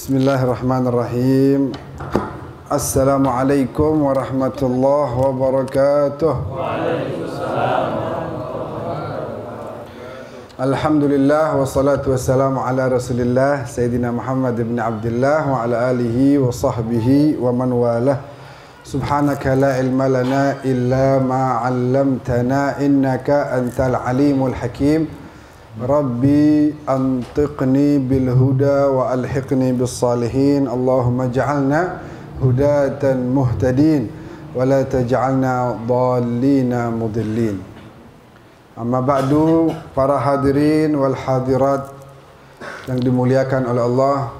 Bismillahirrahmanirrahim. Assalamualaikum warahmatullahi wabarakatuh. Alhamdulillah wassalatu wassalamu ala Rasulillah Sayyidina Muhammad ibn Abdullah wa ala alihi wa sahbihi wa man walah. Subhanaka la ilma lana illa ma 'allamtana innaka antal alimul hakim. Rabbi antiqni bil huda wa alhiqni bis salihin. Allahumma ja'alna hudatan muhtadin wa la taj'alna dhallina mudillin. Amma ba'du, para hadirin wal hadirat yang dimuliakan oleh Allah.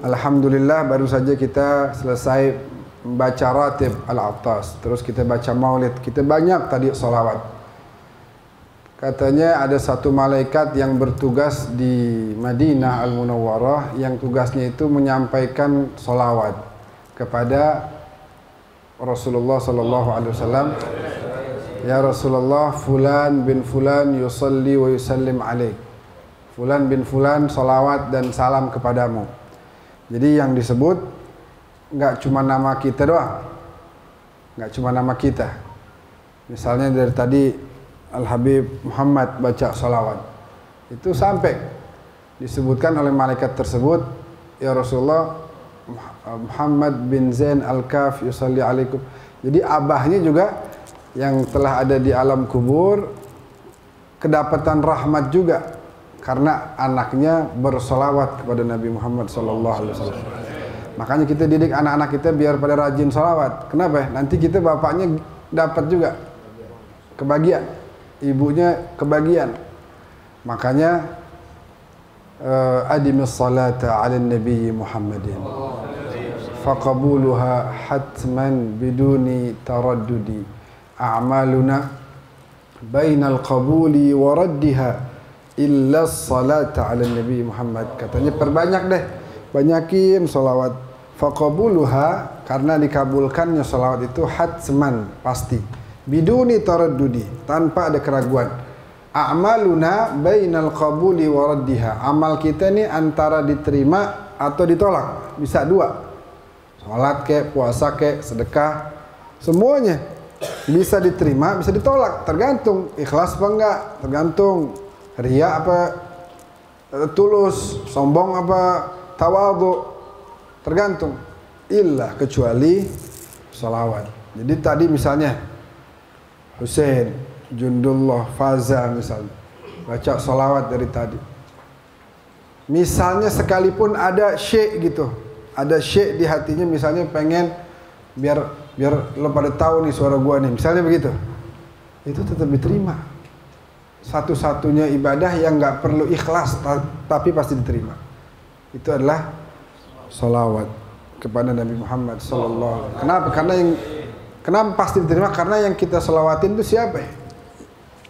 Alhamdulillah baru saja kita selesai membaca ratib Al-Attas. Terus kita baca maulid. Kita banyak tadi salawat. Katanya ada satu malaikat yang bertugas di Madinah Al-Munawwarah yang tugasnya itu menyampaikan salawat kepada Rasulullah sallallahu alaihi wasallam. Ya Rasulullah, fulan bin fulan yusalli wa yusallim alaik. Fulan bin fulan salawat dan salam kepadamu. Jadi yang disebut enggak cuma nama kita doang. Enggak cuma nama kita. Misalnya dari tadi Al-Habib Muhammad baca salawat. Itu sampai disebutkan oleh malaikat tersebut, ya Rasulullah, Muhammad bin Zain Al-Kaf yusalli alaikum. Jadi abahnya juga yang telah ada di alam kubur kedapatan rahmat juga karena anaknya bersolawat kepada Nabi Muhammad SAW. Makanya kita didik anak-anak kita biar pada rajin solawat. Kenapa? Nanti kita bapaknya dapat juga kebagian, ibunya kebagian. Makanya adimis salata ala nabi Muhammadin faqabuluha hatman biduni taraddudi. A'maluna bainal qabuli wa raddiha illa salata ala nabi Muhammad. Katanya perbanyak deh, banyakin salawat. Faqabuluha, karena dikabulkannya salawat itu hatsman, pasti. Biduni taraddudi, tanpa ada keraguan. A'maluna bainal qabuli wa raddiha. Amal kita ini antara diterima atau ditolak. Bisa dua. Salat kek, puasa kek, sedekah, semuanya bisa diterima, bisa ditolak, tergantung ikhlas apa enggak, tergantung ria apa tulus, sombong apa tawadhu, tergantung. Illa, kecuali salawat. Jadi tadi misalnya Husain, Jundullah, Faza misalnya baca salawat dari tadi. Misalnya sekalipun ada syekh gitu, ada syekh di hatinya misalnya pengen biar lo pada tahu nih suara gua nih, misalnya begitu, itu tetap diterima. Satu-satunya ibadah yang nggak perlu ikhlas tapi pasti diterima itu adalah salawat kepada Nabi Muhammad SAW. Kenapa? Kenapa pasti diterima? Karena yang kita salawatin itu siapa ya?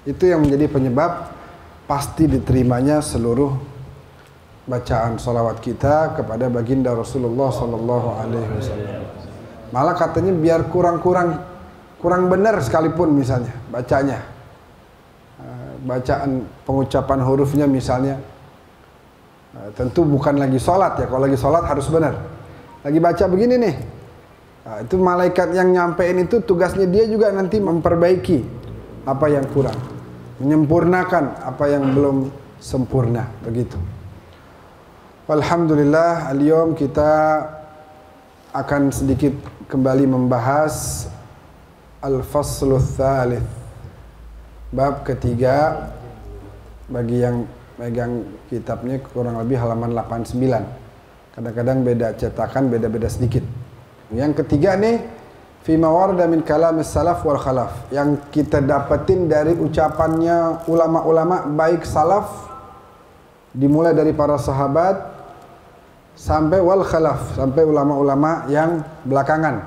Itu yang menjadi penyebab pasti diterimanya seluruh bacaan salawat kita kepada baginda Rasulullah SAW. Malah katanya biar kurang benar sekalipun misalnya bacanya, bacaan pengucapan hurufnya misalnya, tentu bukan lagi sholat ya. Kalau lagi sholat harus benar. Lagi baca begini nih, itu malaikat yang nyampein itu tugasnya dia juga nanti memperbaiki apa yang kurang, menyempurnakan apa yang belum sempurna, begitu. Alhamdulillah, al-yawm kita akan sedikit kembali membahas Al-Fasluth Tsalits, bab ketiga. Bagi yang megang kitabnya kurang lebih halaman 89. Kadang-kadang beda cetakan, beda-beda sedikit. Yang ketiga nih, fima warada min kalamis salaf wal khalaf, yang kita dapetin dari ucapannya ulama-ulama baik salaf, dimulai dari para sahabat sampai wal khalaf, sampai ulama-ulama yang belakangan,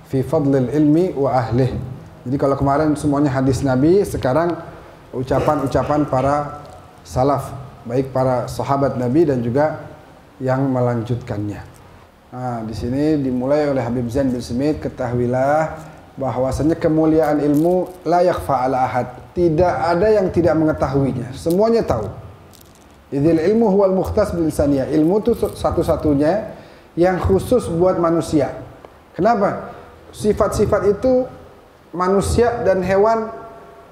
fi fadlil ilmi wa ahlih. Jadi kalau kemarin semuanya hadis Nabi, sekarang ucapan-ucapan para salaf, baik para sahabat Nabi dan juga yang melanjutkannya. Nah, di sini dimulai oleh Habib Zain bin Smith, ketahuilah bahwasanya kemuliaan ilmu la yakhfa ala ahad, tidak ada yang tidak mengetahuinya, semuanya tahu. Idzil ilmu huwal mukhtas bil insaniyah. Ilmu itu satu-satunya yang khusus buat manusia. Kenapa? Sifat-sifat itu manusia dan hewan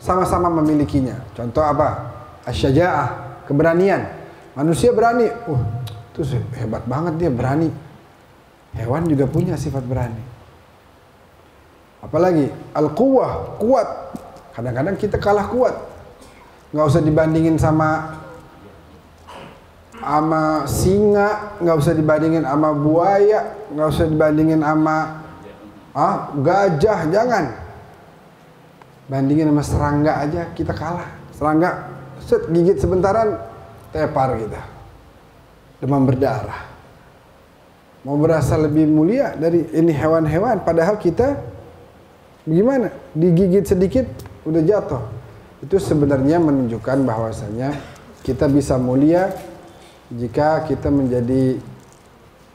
sama-sama memilikinya. Contoh apa? Asy-syaja'ah, keberanian. Manusia berani. Itu hebat banget dia berani. Hewan juga punya sifat berani. Apalagi al-quwwah, kuat. Kadang-kadang kita kalah kuat. Nggak usah dibandingin sama singa, nggak usah dibandingin sama buaya, nggak usah dibandingin sama gajah, jangan. Bandingin sama serangga aja kita kalah. Serangga gigit sebentaran tepar kita. Demam berdarah. Mau berasa lebih mulia dari ini hewan-hewan, padahal kita gimana? Digigit sedikit udah jatuh. Itu sebenarnya menunjukkan bahwasanya kita bisa mulia jika kita menjadi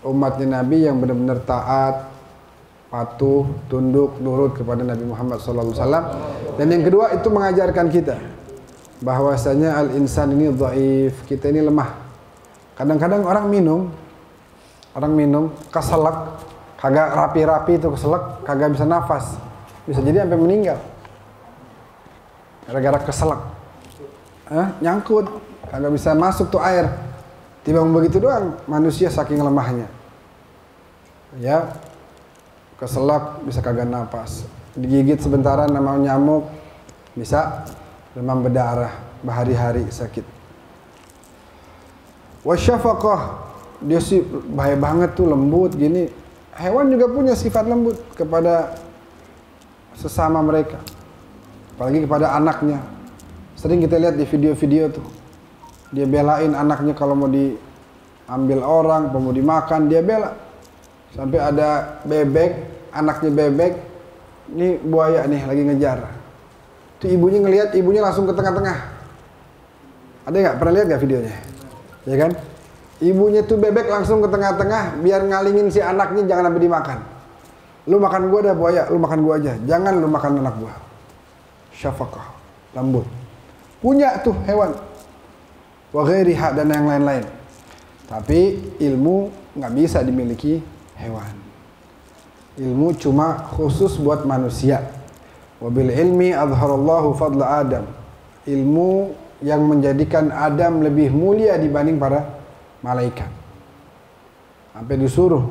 umatnya Nabi yang benar-benar taat, patuh, tunduk, nurut kepada Nabi Muhammad SAW. Dan yang kedua itu mengajarkan kita bahwasanya al-insan ini dhaif, kita ini lemah. Kadang-kadang orang minum keselak, kagak rapi-rapi itu keselak, kagak bisa nafas, bisa jadi sampai meninggal gara-gara keselak. Nyangkut, kagak bisa masuk tuh air. Timbang begitu doang manusia saking lemahnya. Ya, keselak bisa kagak nafas, digigit sebentaran sama nyamuk bisa demam berdarah, berhari-hari sakit. Wasyafaqah, dia sih bahaya banget tuh, lembut gini. Hewan juga punya sifat lembut kepada sesama mereka, apalagi kepada anaknya. Sering kita lihat di video-video tuh, dia belain anaknya kalau mau diambil orang, mau dimakan, dia bela. Sampai ada bebek, anaknya bebek, ini buaya nih lagi ngejar. Itu ibunya ngelihat, ibunya langsung ke tengah-tengah. Ada nggak? Pernah lihat nggak videonya? Ya kan? Ibunya tuh bebek langsung ke tengah-tengah biar ngalingin si anaknya jangan sampai dimakan. Lu makan gua dah buaya, lu makan gua aja. Jangan lu makan anak gua. Syafaqah, lembut. Punya tuh hewan. Wa ghairiha dan yang lain-lain. Tapi ilmu nggak bisa dimiliki hewan. Ilmu cuma khusus buat manusia. Wabil ilmi azharallahu fadla Adam. Ilmu yang menjadikan Adam lebih mulia dibanding para malaikat. Sampai disuruh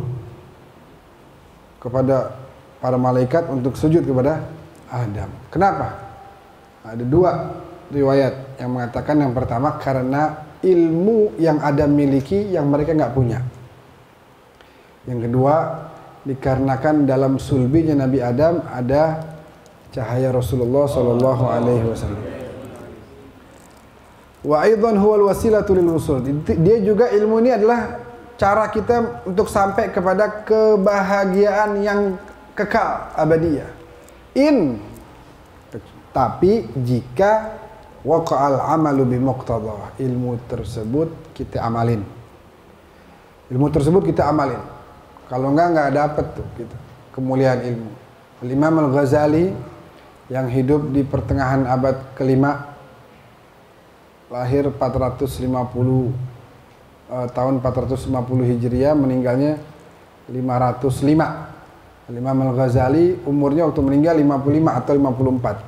kepada para malaikat untuk sujud kepada Adam. Kenapa? Ada dua riwayat yang mengatakan, yang pertama karena ilmu yang Adam miliki yang mereka nggak punya. Yang kedua dikarenakan dalam sulbinya Nabi Adam ada cahaya Rasulullah Sallallahu Alaihi Wasallam. Wa aidan huwal wasilatu lil wusul. Dia juga ilmu ini adalah cara kita untuk sampai kepada kebahagiaan yang kekal abadiyah. Tapi jika waqa'al amalu bimuqtadah, ilmu tersebut kita amalin. Ilmu tersebut kita amalin. Kalau enggak dapet tuh gitu kemuliaan ilmu. Imam Al-Ghazali yang hidup di pertengahan abad kelima, lahir 450 tahun 450 Hijriah, meninggalnya 505. Imam Al-Ghazali umurnya waktu meninggal 55 atau 54.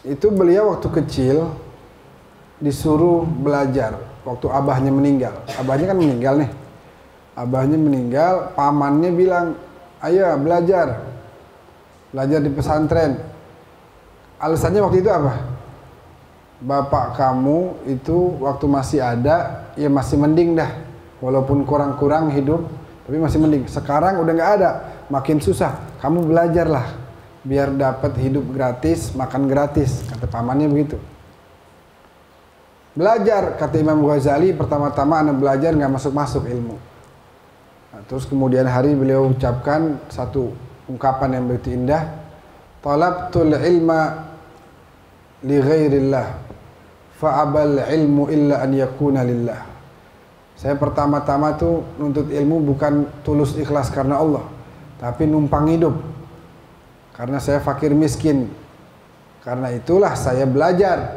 Itu beliau waktu kecil disuruh belajar waktu abahnya meninggal. Abahnya kan meninggal nih. Abahnya meninggal, pamannya bilang, "Ayo belajar. Belajar di pesantren." Alasannya waktu itu apa? Bapak kamu itu waktu masih ada, ya masih mending dah. Walaupun kurang-kurang hidup, tapi masih mending. Sekarang udah nggak ada, makin susah. Kamu belajarlah, biar dapat hidup gratis, makan gratis. Kata pamannya begitu. Belajar, kata Imam Ghazali, pertama-tama anak belajar nggak masuk-masuk ilmu. Nah, terus kemudian hari beliau ucapkan satu ungkapan yang begitu indah. Talabtul ilma li ghairillah fa'abal ilmu illa an yakuna lillah. Saya pertama-tama tuh nuntut ilmu bukan tulus ikhlas karena Allah, tapi numpang hidup. Karena saya fakir miskin. Karena itulah saya belajar.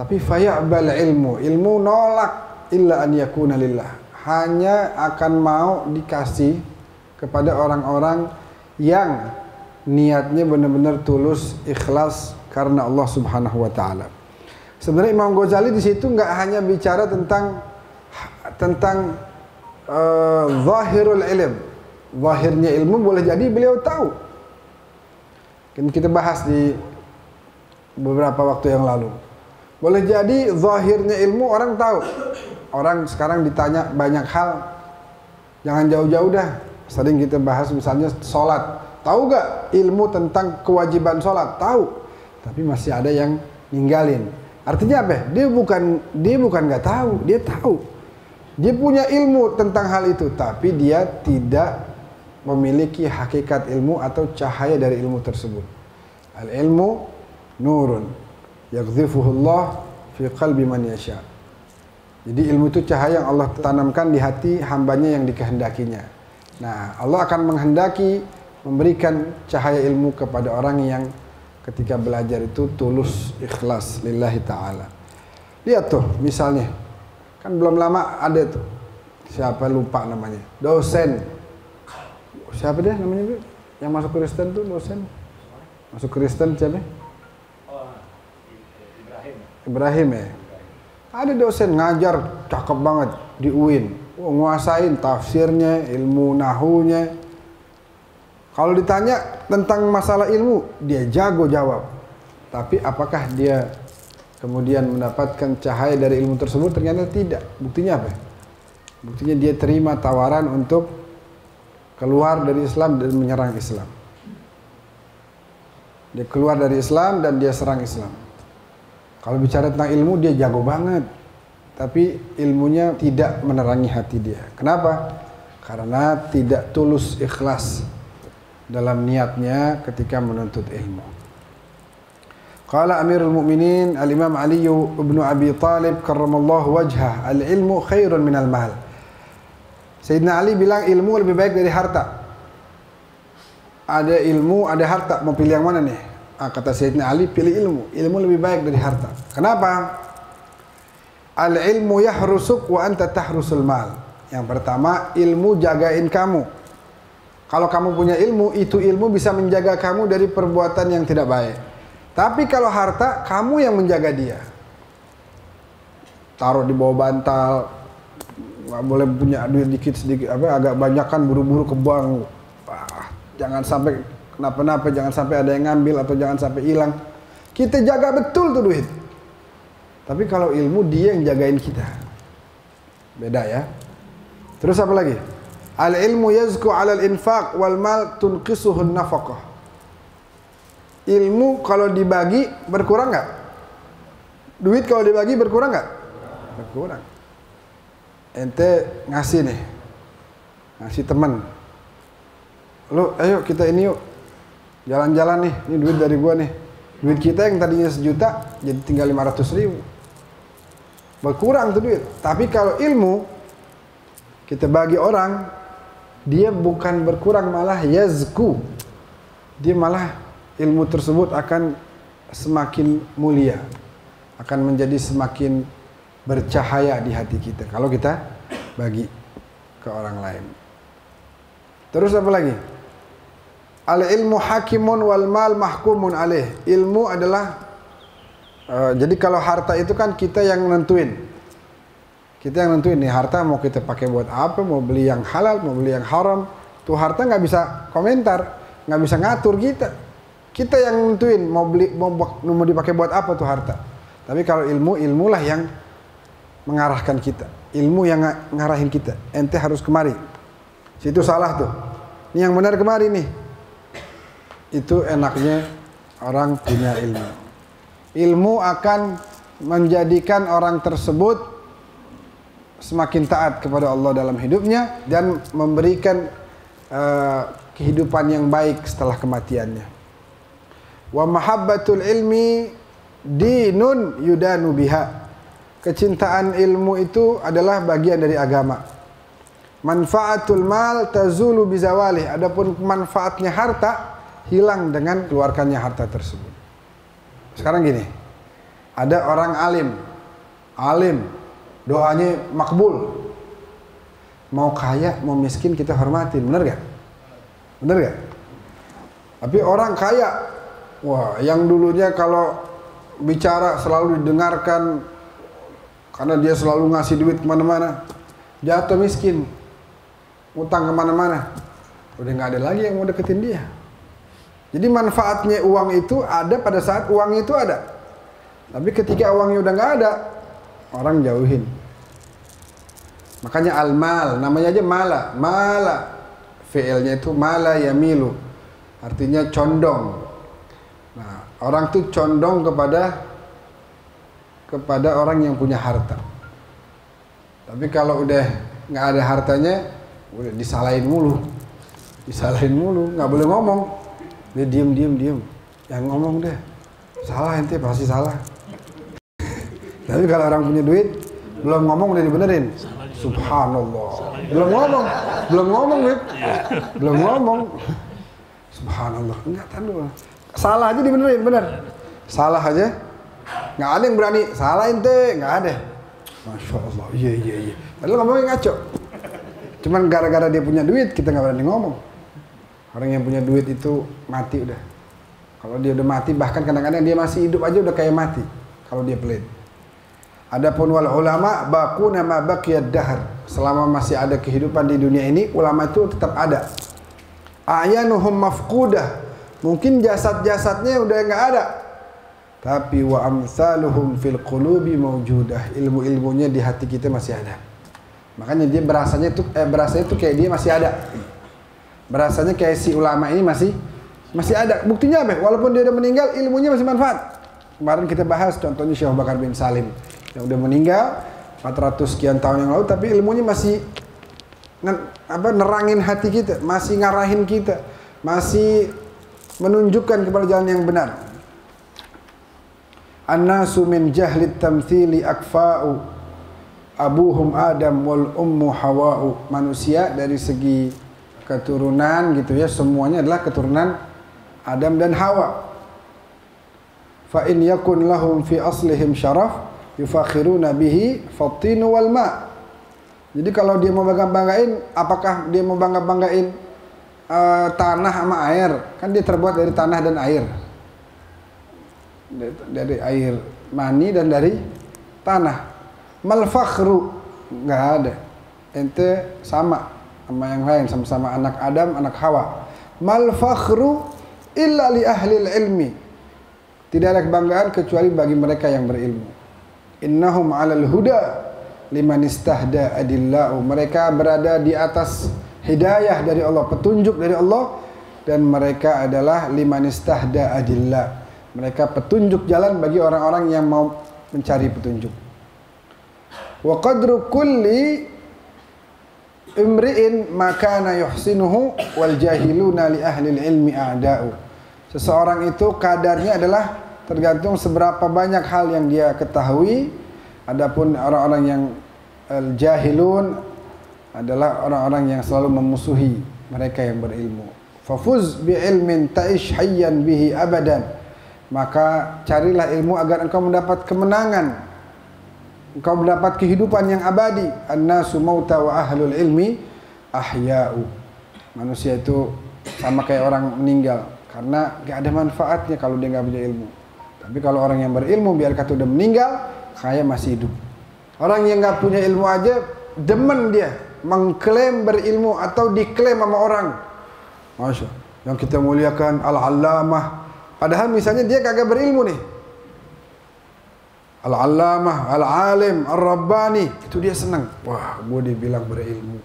Tapi fayabal ilmu nolak illa an yakuna lillah. Hanya akan mau dikasih kepada orang-orang yang niatnya benar-benar tulus, ikhlas karena Allah Subhanahu wa taala. Sebenarnya Imam Ghazali di situ nggak hanya bicara tentang zahirul ilm. Zahirnya ilmu boleh jadi beliau tahu. Kita bahas di beberapa waktu yang lalu. Boleh jadi zahirnya ilmu orang tahu. Orang sekarang ditanya banyak hal, jangan jauh-jauh dah. Sering kita bahas misalnya sholat. Tahu gak ilmu tentang kewajiban sholat? Tahu. Tapi masih ada yang ninggalin. Artinya apa? Dia bukan nggak tahu, dia tahu. Dia punya ilmu tentang hal itu, tapi dia tidak memiliki hakikat ilmu atau cahaya dari ilmu tersebut. Al-ilmu nurun yaghzifuhullah fi qalbi man yasha. Jadi ilmu itu cahaya yang Allah tanamkan di hati hambanya yang dikehendakinya. Nah, Allah akan menghendaki memberikan cahaya ilmu kepada orang yang ketika belajar itu tulus, ikhlas lillahi ta'ala. Lihat tuh misalnya, kan belum lama ada tuh, siapa lupa namanya, dosen. Siapa deh namanya tuh? Yang masuk Kristen tuh dosen. Masuk Kristen siapa? Ibrahim ya. Ada dosen ngajar cakep banget di UIN. Nguasain tafsirnya, ilmu nahunya. Kalau ditanya tentang masalah ilmu, dia jago jawab. Tapi apakah dia kemudian mendapatkan cahaya dari ilmu tersebut? Ternyata tidak. Buktinya apa? Buktinya dia terima tawaran untuk keluar dari Islam dan menyerang Islam. Dia keluar dari Islam dan dia serang Islam. Kalau bicara tentang ilmu, dia jago banget. Tapi ilmunya tidak menerangi hati dia. Kenapa? Karena tidak tulus, ikhlas dalam niatnya ketika menuntut ilmu. Qala Amirul Mukminin Al-Imam Ali ibn Abi Talib karramallahu wajhah, al-ilmu khairun minal mal. Sayyidina Ali bilang ilmu lebih baik dari harta. Ada ilmu, ada harta, mau pilih yang mana nih? Kata Sayyidina Ali, pilih ilmu. Ilmu lebih baik dari harta. Kenapa? Al-ilmu yahrusuk wa anta tahrusul mal. Yang pertama, ilmu jagain kamu. Kalau kamu punya ilmu, itu ilmu bisa menjaga kamu dari perbuatan yang tidak baik. Tapi kalau harta, kamu yang menjaga dia. Taruh di bawah bantal, nggak boleh punya duit dikit sedikit, agak banyakan buru-buru ke bank. Jangan sampai kenapa-napa, jangan sampai ada yang ngambil atau jangan sampai hilang. Kita jaga betul tuh duit. Tapi kalau ilmu, dia yang jagain kita. Beda ya. Terus apa lagi? Al-ilmu yazku 'alal infaq wal mal tunqisuhun nafaqah. Ilmu kalau dibagi berkurang nggak? Duit kalau dibagi berkurang nggak? Berkurang. Ente ngasih nih, ngasih teman. Lo, ayo kita ini yuk, jalan-jalan nih, ini duit dari gua nih. Duit kita yang tadinya 1 juta jadi tinggal 500.000. Berkurang tuh duit. Tapi kalau ilmu kita bagi orang, dia bukan berkurang, malah yazku. Dia malah ilmu tersebut akan semakin mulia, akan menjadi semakin bercahaya di hati kita kalau kita bagi ke orang lain. Terus apa lagi? Al-ilmu hakimun wal mal mahkumun alaih. Ilmu adalah jadi kalau harta itu kan kita yang nentuin. Kita yang nentuin nih harta mau kita pakai buat apa, mau beli yang halal, mau beli yang haram. Tuh harta nggak bisa komentar, nggak bisa ngatur kita. Kita yang nentuin mau beli, mau dipakai buat apa tuh harta. Tapi kalau ilmulah yang mengarahkan kita. Ilmu yang ngarahin kita. Ente harus kemari. Situ salah tuh. Ini yang benar kemari nih. Itu enaknya orang punya ilmu. Ilmu akan menjadikan orang tersebut semakin taat kepada Allah dalam hidupnya dan memberikan kehidupan yang baik setelah kematiannya. Wa mahabbatul ilmi dinun yudanu biha. Kecintaan ilmu itu adalah bagian dari agama. Manfaatul mal tazulu bizawalih. Adapun manfaatnya harta hilang dengan keluarkannya harta tersebut. Sekarang gini, Ada orang alim, doanya makbul. Mau kaya, mau miskin kita hormatin, bener gak? Bener gak? Tapi orang kaya, wah, yang dulunya kalau bicara selalu didengarkan karena dia selalu ngasih duit kemana-mana, jatuh miskin, utang kemana-mana, udah nggak ada lagi yang mau deketin dia. Jadi manfaatnya uang itu ada pada saat uang itu ada, tapi ketika uangnya udah nggak ada, orang jauhin. Makanya al-mal, namanya aja mala, fi'ilnya itu mala yamilu, artinya condong. Nah, orang tuh condong kepada orang yang punya harta. Tapi kalau udah nggak ada hartanya, udah disalahin mulu, nggak boleh ngomong. Dia diem, yang ngomong deh, salah ente pasti salah. Tapi kalau orang punya duit, belum ngomong udah dibenerin. Subhanallah. Belum ngomong. Subhanallah. Enggak, tahu. Salah aja dibenerin, bener. Salah aja. Nggak ada yang berani. Salah ente, nggak ada. Masya Allah. Iya. Padahal ngomongnya ngaco. Cuman gara-gara dia punya duit, kita nggak berani ngomong. Orang yang punya duit itu mati udah. Kalau dia udah mati, bahkan kadang-kadang dia masih hidup aja udah kayak mati. Kalau dia pelit. Adapun wal ulama baquna ma baqiyad dahr. Selama masih ada kehidupan di dunia ini, ulama itu tetap ada. Ayanuhum mafqudah. Mungkin jasad-jasadnya udah enggak ada. Tapi wa amsaluhum fil qulubi mawjudah. Ilmu-ilmunya di hati kita masih ada. Makanya dia berasanya itu kayak dia masih ada. Berasanya kayak si ulama ini masih ada. Buktinya apa? Walaupun dia udah meninggal, ilmunya masih manfaat. Kemarin kita bahas contohnya Syekh Bakar bin Salim yang udah meninggal 400 sekian tahun yang lalu, tapi ilmunya masih nerangin hati kita, masih ngarahin kita, masih menunjukkan kepada jalan yang benar. An-nasu min jahlit tamthili akfa'u abuhum Adam wal ummu Hawa'u. Manusia dari segi keturunan gitu ya, semuanya adalah keturunan Adam dan Hawa. Fa in yakun lahum fi aslihim syaraf yufakhiruna bihi fattinu wal ma. Jadi kalau dia mau bangga-banggain, apakah dia mau bangga-banggain tanah sama air? Kan dia terbuat dari tanah dan air. Dari air mani dan dari tanah. Mal fakhru enggak ada. Ente sama yang lain, sama-sama anak Adam, anak Hawa. Mal fakhru illa li ahli ilmi. Tidak ada kebanggaan kecuali bagi mereka yang berilmu. Innahum 'alal huda liman istahda adillahu. Mereka berada di atas hidayah dari Allah, petunjuk dari Allah, dan mereka adalah liman istahda adillah. Mereka petunjuk jalan bagi orang-orang yang mau mencari petunjuk. Wa qadru kulli imri'in makana yuhsinuhu wal jahiluna li ahli ilmi a'da'u. Seseorang itu kadarnya adalah tergantung seberapa banyak hal yang dia ketahui. Adapun orang-orang yang jahilun adalah orang-orang yang selalu memusuhi mereka yang berilmu. Fafuz bi ilmin ta'ish hayyan bihi abadan. Maka carilah ilmu agar engkau mendapat kemenangan, engkau mendapat kehidupan yang abadi. An-nasu mauta wa ahlul ilmi ahya'u. Manusia itu sama kayak orang meninggal karena gak ada manfaatnya kalau dia gak punya ilmu. Tapi kalau orang yang berilmu, biar kata udah meninggal, kayak masih hidup. Orang yang gak punya ilmu aja demen dia mengklaim berilmu atau diklaim sama orang. Masya, yang kita muliakan al-allamah, padahal misalnya dia kagak berilmu nih. Al-allamah, al-alim, al-rabbani, itu dia senang. Wah, gue dibilang berilmu.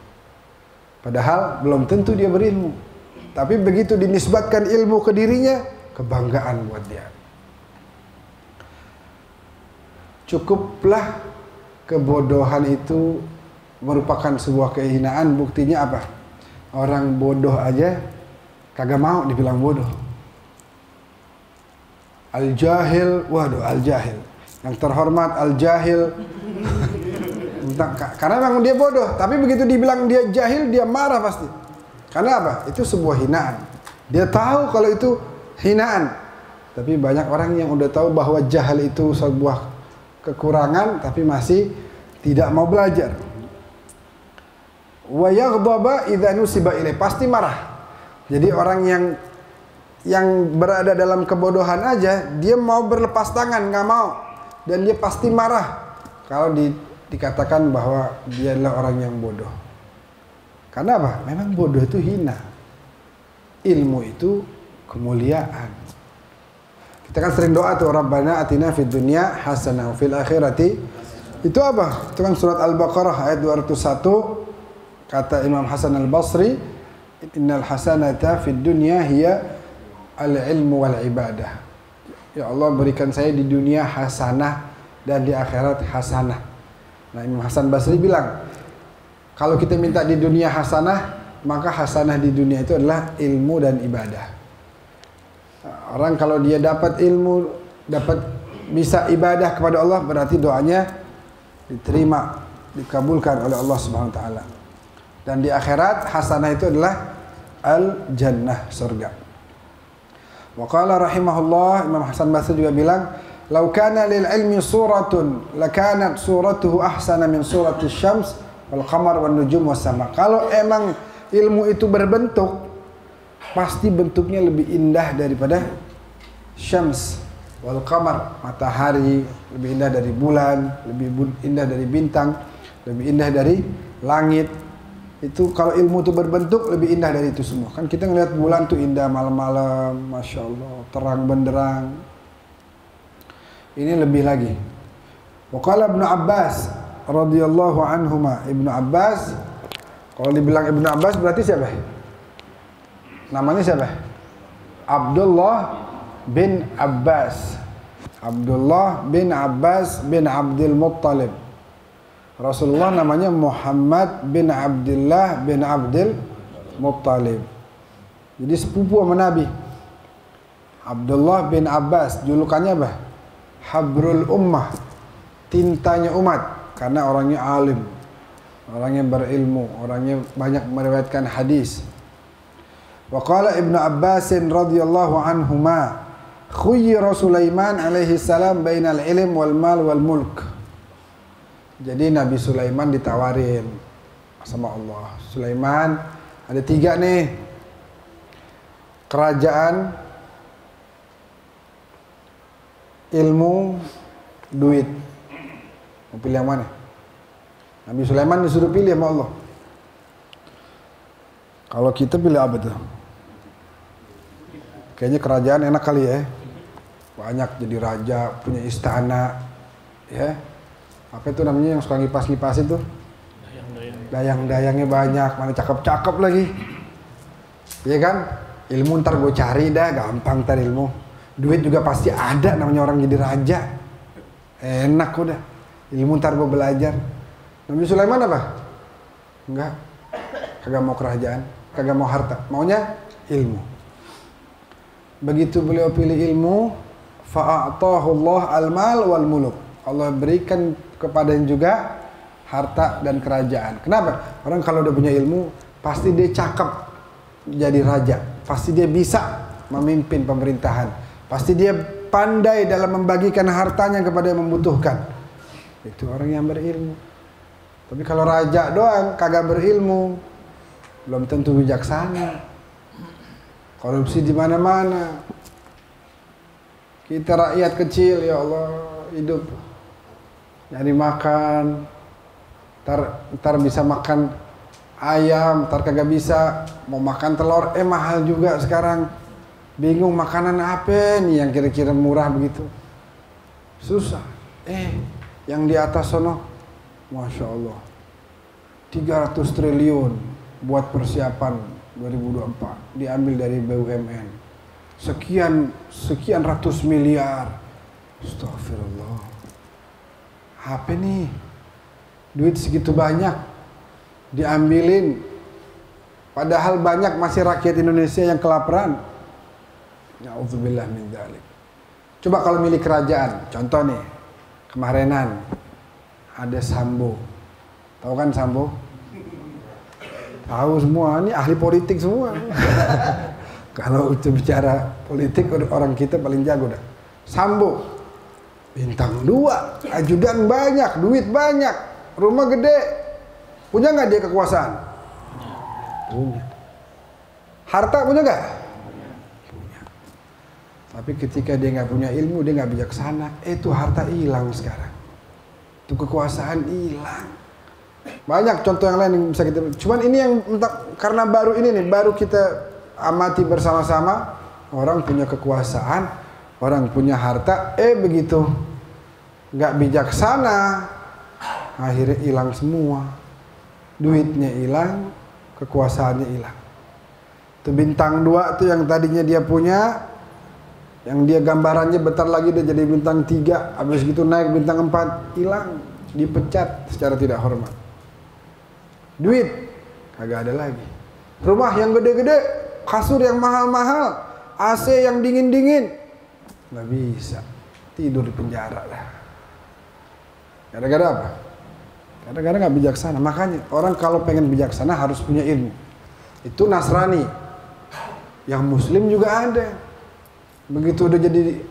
Padahal belum tentu dia berilmu. Tapi begitu dinisbatkan ilmu ke dirinya, kebanggaan buat dia. Cukuplah kebodohan itu merupakan sebuah kehinaan. Buktinya apa? Orang bodoh aja kagak mau dibilang bodoh. Al-jahil, waduh al-jahil. Yang terhormat al-jahil. Karena memang dia bodoh, tapi begitu dibilang dia jahil, dia marah pasti. Karena apa? Itu sebuah hinaan. Dia tahu kalau itu hinaan. Tapi banyak orang yang udah tahu bahwa jahal itu sebuah kekurangan tapi masih tidak mau belajar. Wa yaghdaba idza nusiba ilaih, pasti marah. Jadi orang yang berada dalam kebodohan aja, dia mau berlepas tangan, nggak mau, dan dia pasti marah kalau dikatakan bahwa dia adalah orang yang bodoh. Karena apa? Memang bodoh itu hina. Ilmu itu kemuliaan. Kita kan sering doa tuh, Rabbana atina fid dunya hasanah wa fil akhirati. Itu apa? Itu kan surat Al-Baqarah ayat 201. Kata Imam Hasan Al-Basri, innal hasanata fid dunya hiya al-ilmu wal ibadah. Ya Allah, berikan saya di dunia hasanah dan di akhirat hasanah. Nah, Imam Hasan Basri bilang, kalau kita minta di dunia hasanah, maka hasanah di dunia itu adalah ilmu dan ibadah. Orang kalau dia dapat ilmu, dapat bisa ibadah kepada Allah, berarti doanya diterima, dikabulkan oleh Allah Subhanahu wa taala. Dan di akhirat hasanah itu adalah al-jannah, surga. Wa qala rahimahullah, Imam Hasan Basri juga bilang, "Lau kana lil ilmi suratun, lakanat suratuhu ahsana min surati syams wal qamar wan nujum was sama." Kalau emang ilmu itu berbentuk, pasti bentuknya lebih indah daripada syams wal qamar, matahari, lebih indah dari bulan, lebih indah dari bintang, lebih indah dari langit. Itu kalau ilmu itu berbentuk lebih indah dari itu semua. Kan kita ngelihat bulan tuh indah malam-malam, masya Allah, terang benderang. Ini lebih lagi. Waqala Ibnu Abbas radhiyallahu anhuma, Ibnu Abbas, kalau dibilang Ibnu Abbas berarti siapa? Namanya siapa? Abdullah bin Abbas. Abdullah bin Abbas bin Abdul Muttalib. Rasulullah namanya Muhammad bin Abdullah bin Abdul Muttalib. Jadi sepupu sama Nabi. Abdullah bin Abbas, julukannya apa? Habrul Ummah, tintanya umat, karena orangnya alim, orangnya berilmu, orangnya banyak meriwayatkan hadis. Wa qala Ibnu Abbas radhiyallahu anhuma, khuyyira Sulaiman alaihi salam bainal ilm wal mal wal mulk. Jadi Nabi Sulaiman ditawarin sama Allah. Sulaiman ada 3 nih, kerajaan, ilmu, duit. Mau pilih yang mana? Nabi Sulaiman disuruh pilih sama Allah. Kalau kita pilih apa tuh? Kayaknya kerajaan enak kali ya. Banyak jadi raja, punya istana, ya. Apa itu namanya yang suka ngipas-ngipas itu? Dayang-dayangnya banyak, mana cakep-cakep lagi. Iya kan? Ilmu ntar gue cari dah, gampang ntar ilmu. Duit juga pasti ada, namanya orang jadi raja. Enak udah. Ilmu ntar gue belajar. Nabi Sulaiman apa? Enggak. Kagak mau kerajaan, kagak mau harta. Maunya ilmu. Begitu beliau pilih ilmu, fa'atahu Allah al-mal wal muluk. Allah berikan kepadanya juga harta dan kerajaan. Kenapa? Orang kalau udah punya ilmu, pasti dia cakep jadi raja. Pasti dia bisa memimpin pemerintahan. Pasti dia pandai dalam membagikan hartanya kepada yang membutuhkan. Itu orang yang berilmu. Tapi kalau raja doang kagak berilmu, belum tentu bijaksana. Korupsi di mana-mana. Kita rakyat kecil, ya Allah, hidup nyari makan. Ntar bisa makan ayam, ntar kagak bisa. Mau makan telur, mahal juga sekarang. Bingung makanan apa nih yang kira-kira murah begitu. Susah. Yang di atas sono, Masya Allah, 300 triliun buat persiapan 2024 diambil dari BUMN. Sekian ratus miliar. Astagfirullah. Apa nih? Duit segitu banyak diambilin. Padahal banyak masih rakyat Indonesia yang kelaparan. Na'udzubillah min dzalik. Coba kalau milik kerajaan, contoh nih, kemarinan ada Sambo. Tahu kan Sambo? Tahu semua, ini ahli politik semua. Kalau itu bicara politik, orang kita paling jago dah. Sambo, bintang 2, ajudan banyak, duit banyak, rumah gede. Punya nggak dia kekuasaan? Punya. Harta punya nggak? Punya. Tapi ketika dia nggak punya ilmu, dia nggak bijaksana, itu harta hilang sekarang. Itu kekuasaan hilang. Banyak contoh yang lain yang bisa kita. Cuman ini yang karena baru ini nih, baru kita amati bersama-sama. Orang punya kekuasaan, orang punya harta, begitu nggak bijaksana, akhirnya hilang semua. Duitnya hilang, kekuasaannya hilang. Itu bintang 2 tuh yang tadinya dia punya, yang dia gambarannya bentar lagi dia jadi bintang 3, habis gitu naik bintang 4, hilang, dipecat secara tidak hormat. Duit kagak ada lagi. Rumah yang gede-gede, kasur yang mahal-mahal, AC yang dingin-dingin, nggak bisa, tidur di penjara dah. Gara-gara apa? Gara-gara nggak bijaksana. Makanya orang kalau pengen bijaksana harus punya ilmu. Itu Nasrani. Yang Muslim juga ada. Begitu udah jadi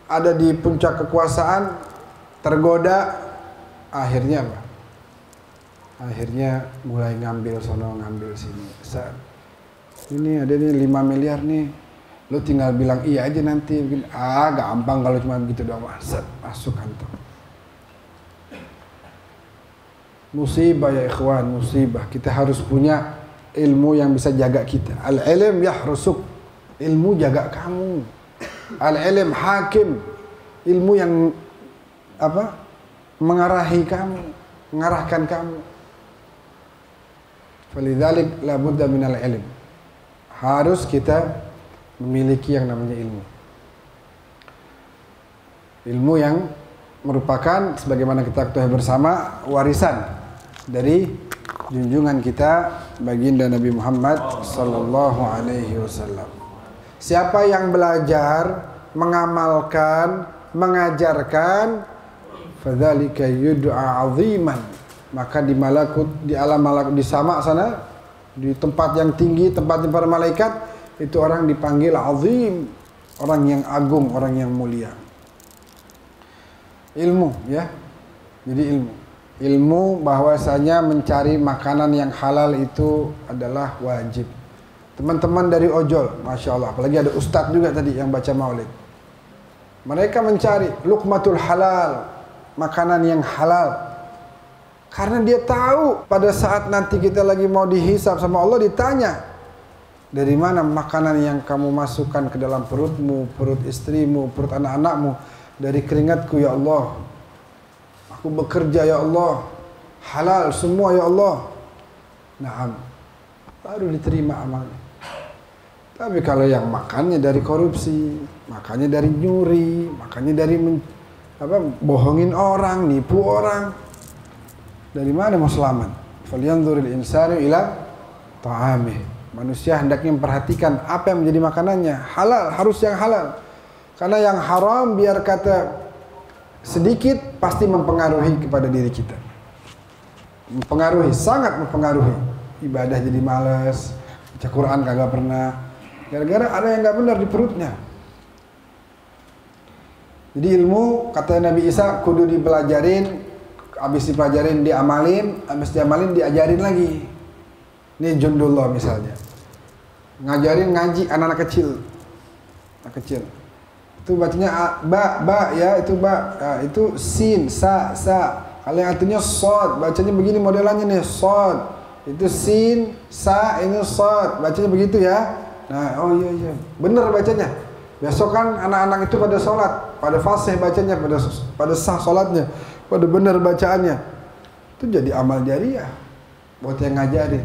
ada di puncak kekuasaan, tergoda, akhirnya apa? Akhirnya mulai ngambil sono, ngambil sini. Ini ada nih 5 miliar nih, lo tinggal bilang iya aja nanti. Gampang kalau cuma begitu doang. Masuk kantong. Musibah ya ikhwan, musibah. Kita harus punya ilmu yang bisa jaga kita. Al-ilm yahrusuk, ilmu jaga kamu. Al-ilm hakim, ilmu yang apa? Mengarahi kamu, mengarahkan kamu. Falidzalik la budda minal ilm. Harus kita memiliki yang namanya ilmu. Ilmu yang merupakan sebagaimana kita ketahui bersama warisan dari junjungan kita baginda Nabi Muhammad sallallahu alaihi wasallam. Siapa yang belajar, mengamalkan, mengajarkan, fadzalika yud'a 'aziman, maka di malakut, di alam malakut, di sama sana, di tempat yang tinggi, tempat para malaikat, itu orang dipanggil azim, orang yang agung, orang yang mulia. Ilmu, ya. Jadi ilmu bahwasanya mencari makanan yang halal itu adalah wajib. Teman-teman dari ojol, masya Allah, apalagi ada ustadz juga tadi yang baca maulid. Mereka mencari luqmatul halal, makanan yang halal. Karena dia tahu pada saat nanti kita lagi mau dihisab sama Allah, ditanya, dari mana makanan yang kamu masukkan ke dalam perutmu, perut istrimu, perut anak-anakmu? Dari keringatku ya Allah. Aku bekerja ya Allah. Halal semua ya Allah. Naam. Baru diterima amalnya. Tapi kalau yang makannya dari korupsi, makannya dari nyuri, makannya dari bohongin orang, nipu orang, dari mana mau selamat? Falyanzuril insanu ila ta'amih. Manusia hendaknya memperhatikan apa yang menjadi makanannya. Halal, harus yang halal. Karena yang haram biar kata sedikit pasti mempengaruhi kepada diri kita. Mempengaruhi, sangat mempengaruhi. Ibadah jadi malas, baca Quran kagak pernah. Gara-gara ada yang nggak benar di perutnya. Jadi ilmu, kata Nabi Isa, kudu dipelajarin, habis dipelajarin diamalin, habis diamalin diajarin lagi. Ini Jundullah misalnya. Ngajarin ngaji anak-anak kecil. Anak kecil. Itu bacanya ba ya, itu ba. Nah, itu sin, sa. Kalau yang artinya sod, bacanya begini modelannya nih, sod. Itu sin, sa, ini sod. Bacanya begitu ya. Nah, oh iya. Benar bacanya. Besok kan anak-anak itu pada sholat, pada fasih bacanya, pada sah sholatnya, pada benar bacaannya. Itu jadi amal jariah buat yang ngajarin.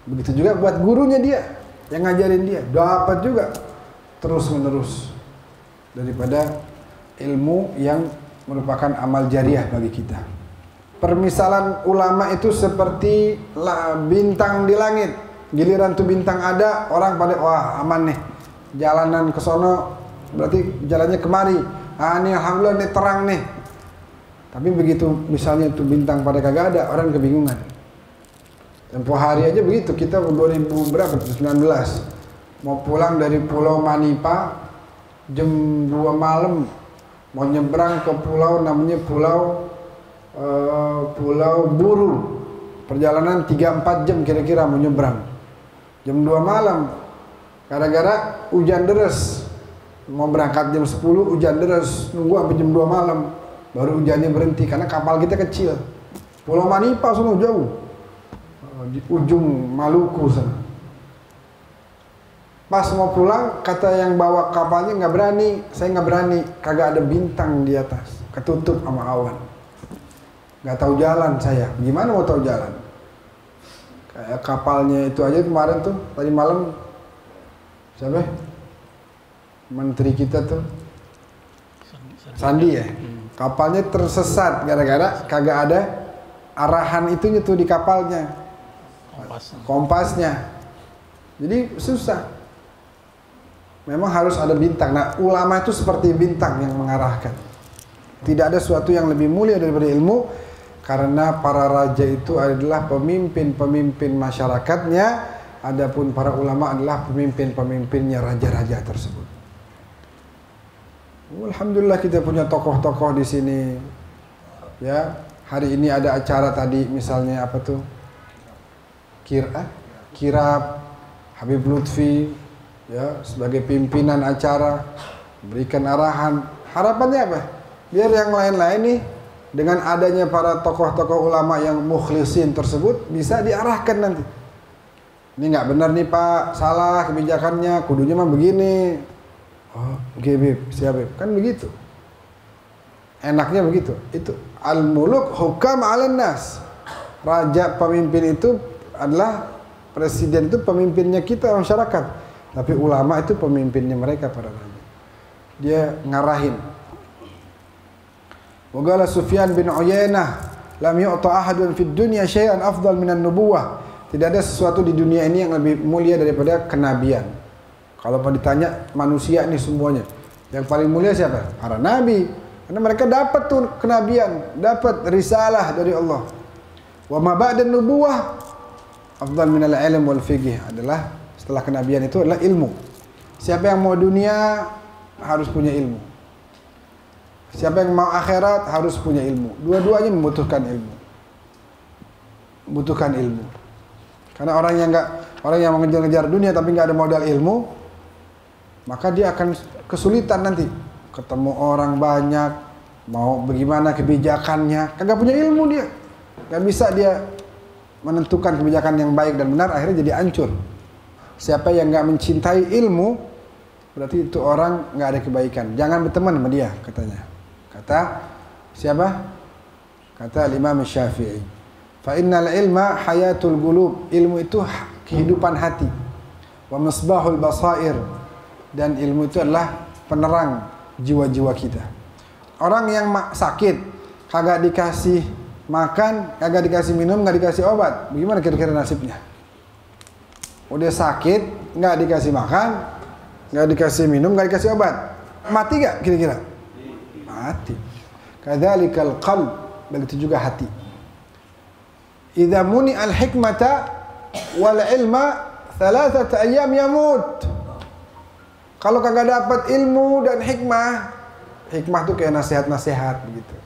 Begitu juga buat gurunya dia, yang ngajarin dia. Dapat juga terus menerus daripada ilmu yang merupakan amal jariah bagi kita. Permisalan ulama itu seperti bintang di langit. Giliran tuh bintang ada, orang pada wah aman nih. Jalanan ke sono berarti jalannya kemari. Ah ini alhamdulillah nih terang nih. Tapi begitu misalnya tuh bintang pada kagak ada, orang kebingungan. Tempo hari aja begitu, kita 2000 berapa? 19. mau pulang dari Pulau Manipa jam 2 malam, mau nyebrang ke pulau namanya Pulau Buru. Perjalanan 3-4 jam kira-kira mau nyebrang. Jam 2 malam. Gara-gara hujan deras. Mau berangkat jam 10 hujan deras, nunggu sampai jam 2 malam. Baru hujannya berhenti karena kapal kita kecil. Pulau Manipa sana jauh. Di ujung Maluku sana. Pas mau pulang, kata yang bawa kapalnya nggak berani, saya nggak berani, kagak ada bintang di atas, ketutup sama awan. Nggak tahu jalan saya, gimana mau tahu jalan? Kayak kapalnya itu aja kemarin tuh, tadi malam, siapa? Menteri kita tuh, Sandi ya. Kapalnya tersesat gara-gara kagak ada arahan itunya tuh di kapalnya, kompasnya. Jadi susah. Memang harus ada bintang. Nah, ulama itu seperti bintang yang mengarahkan. Tidak ada sesuatu yang lebih mulia daripada ilmu, karena para raja itu adalah pemimpin-pemimpin masyarakatnya, adapun para ulama adalah pemimpin-pemimpinnya raja-raja tersebut. Alhamdulillah kita punya tokoh-tokoh di sini. Ya, hari ini ada acara tadi misalnya apa tuh? Kirab, Habib Lutfi, ya, sebagai pimpinan acara, berikan arahan. Harapannya apa? Biar yang lain-lain nih, dengan adanya para tokoh-tokoh ulama yang mukhlisin tersebut bisa diarahkan nanti. Ini nggak benar nih Pak, salah kebijakannya, kudunya mah begini. Oh, oke Bib, siap Bib. Kan begitu. Enaknya begitu. Itu al-muluk hukam 'alan nas. Raja pemimpin itu adalah, presiden itu pemimpinnya kita masyarakat. Tapi ulama itu pemimpinnya mereka para raja. Dia ngarahin. Waqala Sufyan bin Uyainah, lam yu'ta ahadun fid dunya syai'an afdal minan nubuwah. Tidak ada sesuatu di dunia ini yang lebih mulia daripada kenabian. Kalau mau ditanya manusia ini semuanya, yang paling mulia siapa? Para nabi. Karena mereka dapat tuh kenabian, dapat risalah dari Allah. Wa ma ba'da nubuwah afdal minal ilm wal fiqh, adalah setelah kenabian itu adalah ilmu. Siapa yang mau dunia harus punya ilmu. Siapa yang mau akhirat harus punya ilmu. Dua-duanya membutuhkan ilmu. Membutuhkan ilmu. Karena orang yang mau ngejar-ngejar dunia tapi nggak ada modal ilmu, maka dia akan kesulitan nanti. Ketemu orang banyak, mau bagaimana kebijakannya, kagak punya ilmu dia. Nggak bisa dia menentukan kebijakan yang baik dan benar, akhirnya jadi hancur. Siapa yang nggak mencintai ilmu, berarti itu orang nggak ada kebaikan. Jangan berteman sama dia, katanya. Kata siapa? Kata Imam Syafi'i. Fa innal ilma hayatul qulub. Ilmu itu kehidupan hati. Wa misbahul basair. Dan ilmu itu adalah penerang jiwa-jiwa kita. Orang yang sakit, kagak dikasih makan, kagak dikasih minum, nggak dikasih obat, bagaimana kira-kira nasibnya? Udah sakit, nggak dikasih makan, nggak dikasih minum, nggak dikasih obat, mati nggak kira-kira? Mati. Kadzalikal qalb, begitu juga hati. Idza muni al hikmata wal ilma 3 ayyam yamut. Kalau kagak dapat ilmu dan hikmah, hikmah tuh kayak nasihat-nasihat begitu.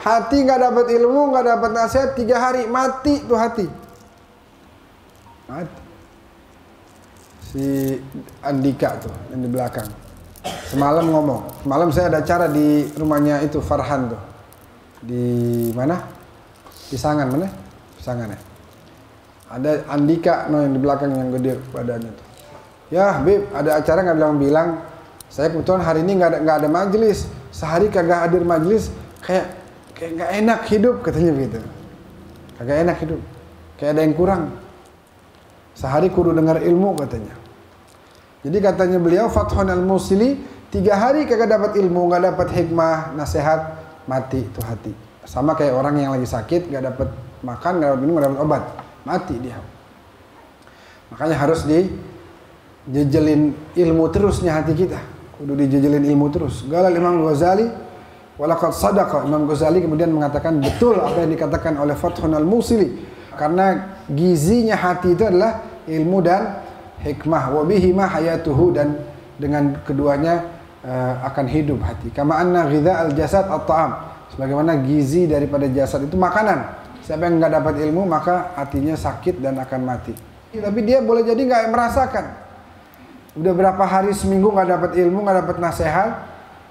Hati nggak dapat ilmu, nggak dapat nasihat, 3 hari mati tuh hati. Mati. Si Andika tuh yang di belakang. Semalam ngomong. Semalam saya ada acara di rumahnya itu Farhan tuh. Di mana? Pisangan mana? Pisangan ya. Ada Andika no yang di belakang yang gede badannya tuh. Ya, Bib, ada acara nggak bilang-bilang. Saya kebetulan hari ini nggak ada majelis. Sehari kagak hadir majelis, kayak nggak enak hidup, katanya begitu. Kagak enak hidup, kayak ada yang kurang. Sehari kudu dengar ilmu, katanya. Jadi katanya beliau, Fathun al-Musili, 3 hari kagak dapat ilmu, nggak dapat hikmah, nasihat, mati itu hati. Sama kayak orang yang lagi sakit, nggak dapat makan, nggak dapat minum, nggak dapat obat, mati dia. Makanya harus dijejelin ilmu terusnya hati kita. Kudu dijejelin ilmu terus. Galal Imam Ghazali, walaqad sadaqa. Imam Ghazali kemudian mengatakan betul apa yang dikatakan oleh Fathun al-Musili. Karena gizinya hati itu adalah ilmu dan hikmah, wa bihima hayatuhu, dan dengan keduanya akan hidup hati. Kama anna ghidha'al jasad at-ta'am, sebagaimana gizi daripada jasad itu makanan. Siapa yang nggak dapat ilmu maka hatinya sakit dan akan mati. Tapi dia boleh jadi nggak merasakan. Udah berapa hari seminggu nggak dapat ilmu, nggak dapat nasihat,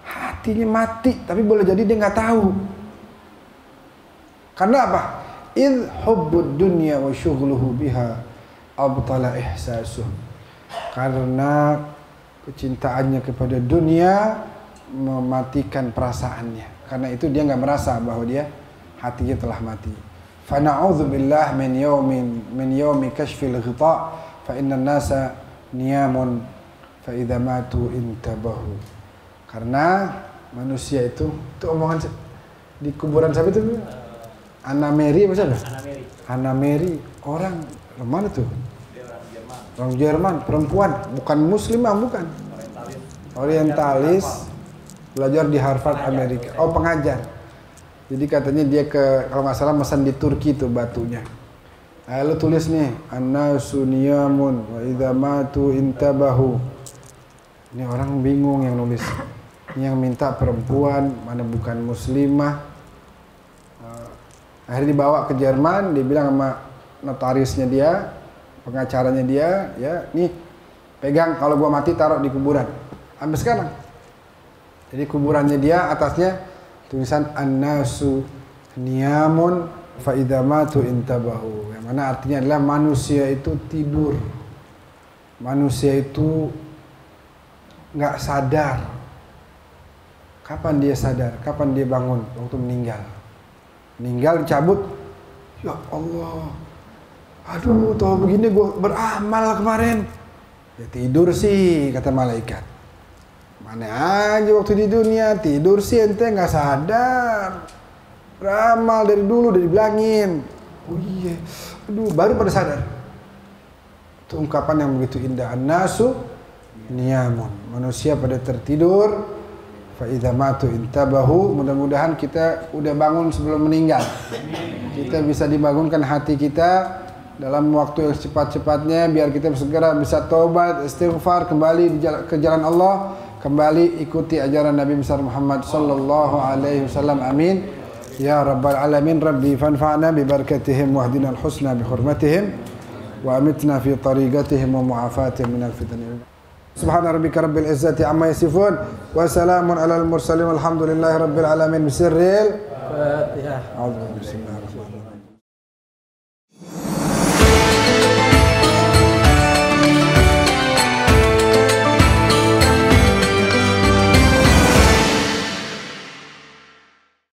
hatinya mati. Tapi boleh jadi dia nggak tahu. Karena apa? Idh hubbud dunya wa syughluhu biha abtala ihsasuh. Karena kecintaannya kepada dunia mematikan perasaannya. Karena itu dia nggak merasa bahwa dia hatinya telah mati. Fa na'udzubillah min yaumi kashfil ghita' fa inna nasa niyamun fa idza matu intabahu. Karena manusia itu omongan di kuburan siapa itu? Anna Mary apa sih? Anna Mary, orang mana tuh? Orang Jerman, perempuan, bukan muslimah, bukan. Orientalis, belajar di Harvard Amerika. Oh, pengajar. Jadi katanya dia kalau nggak salah mesan di Turki tuh batunya. Lu tulis nih, An-nasu niyamun wa idza matu intabahu. Ini orang bingung yang nulis. Ini yang minta perempuan, mana bukan muslimah. Akhirnya dibawa ke Jerman, dia bilang sama notarisnya dia, pengacaranya dia, ya, nih pegang, kalau gua mati taruh di kuburan. Sampai sekarang. Jadi kuburannya dia atasnya tulisan An-nasu niyamun fa idza matu intabahu. Yang mana artinya adalah manusia itu tidur. Manusia itu nggak sadar. Kapan dia sadar? Kapan dia bangun? Waktu meninggal. Meninggal cabut. Ya Allah. Aduh, tahu begini gue beramal kemarin. Ya tidur sih, kata malaikat. Mana aja waktu di dunia tidur sih ente nggak sadar. Beramal dari dulu, udah dibilangin. Oh iya, aduh baru pada sadar. Itu ungkapan yang begitu indah. An-nasu niyamun, manusia pada tertidur. Fa idza matu intabahu. Mudah-mudahan kita udah bangun sebelum meninggal. Kita bisa dibangunkan hati kita dalam waktu yang cepat-cepatnya, biar kita segera bisa taubat, istighfar, kembali ke jalan Allah, kembali ikuti ajaran Nabi besar Muhammad sallallahu alaihi wasallam. Amin ya rabbal alamin. Rabbi fanfa'na bi barakatihim wahdina al-husna bi hurmatihim wa amitna fi tariqatihim wa mu'afatihim minal fitan. Subhana rabbika rabbil izzati amma yasifun wa salamun alal mursalin walhamdulillahi rabbil alamin. Bisirril Fatihah. Bismillahirrahmanirrahim.